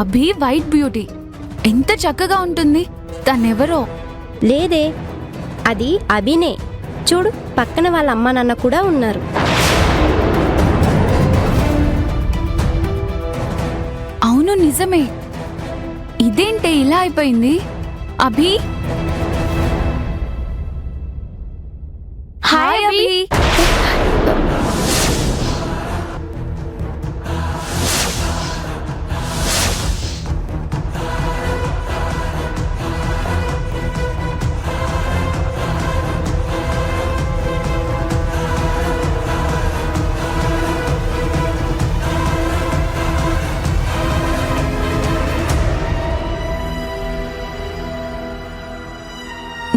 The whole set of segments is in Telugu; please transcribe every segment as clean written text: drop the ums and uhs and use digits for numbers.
అభి వైట్ బ్యూటీ ఎంత చక్కగా ఉంటుంది. తనెవరో. లేదే, అది అభినే. చూడు, పక్కన వాళ్ళ అమ్మా నాన్న కూడా ఉన్నారు. అవును, నిజమే. ఇదేంటే ఇలా అయిపోయింది? అభి, హాయ్ అభి.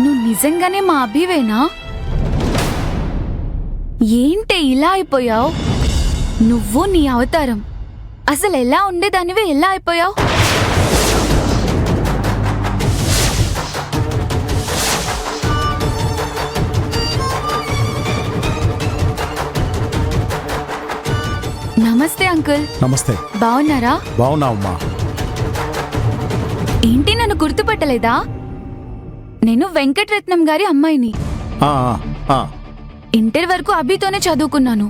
నువ్వు నిజంగానే మా అభివేనా? ఏంటే ఇలా అయిపోయావు? నువ్వు నీ అవతారం అసలు ఎలా ఉండేదానివే ఎలా అయిపోయావు? నమస్తే అంకుల్. నమస్తే. బాగున్నారా? బాగున్నావమ్మా. ఏంటి, నన్ను గుర్తుపట్టలేదా? నేను వెంకటరత్నం గారి అమ్మాయిని. ఆ, ఆ, ఇంటర్ వరకు అభితోనే చదువుకున్నాను.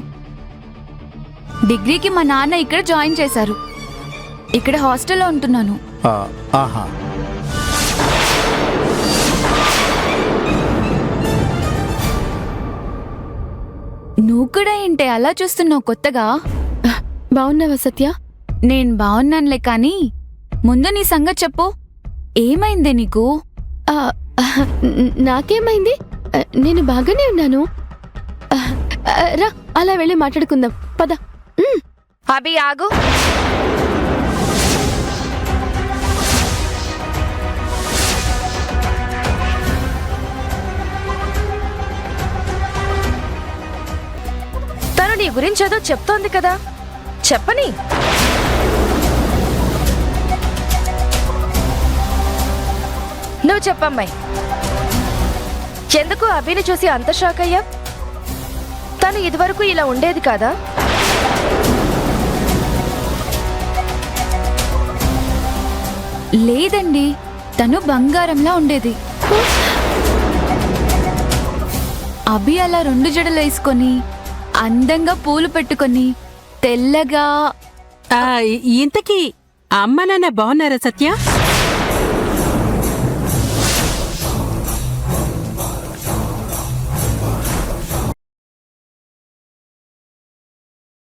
డిగ్రీకి మా నాన్న ఇక్కడ జాయిన్ చేశారు. ఇక్కడ హాస్టల్లో ఉంటున్నాను. ఆ, ఆహా. నువ్వు కూడా ఏంటే అలా చూస్తున్నావు కొత్తగా? బాగున్నావా సత్య? నేను బాగున్నానులే, కానీ ముందు నీ సంగతి చెప్పు. ఏమైందే నీకు? నాకేమైంది? నేను బాగానే ఉన్నాను. రా, అలా వెళ్ళి మాట్లాడుకుందాం, పద. అభి ఆగు. తను నీ గురించి ఏదో చెప్తోంది కదా, చెప్పని. నువ్వు చెప్పమ్మాయి, ఎందుకు అభిని చూసి అంత షాక్ అయ్యా? తను ఇదివరకు ఇలా ఉండేది కాదా? లేదండి, తను బంగారంలా ఉండేది. అభి అలా 2 జడలు వేసుకొని అందంగా పూలు పెట్టుకొని తెల్లగా. ఇంతకీ అమ్మ నాన్న బాగున్నారా సత్య?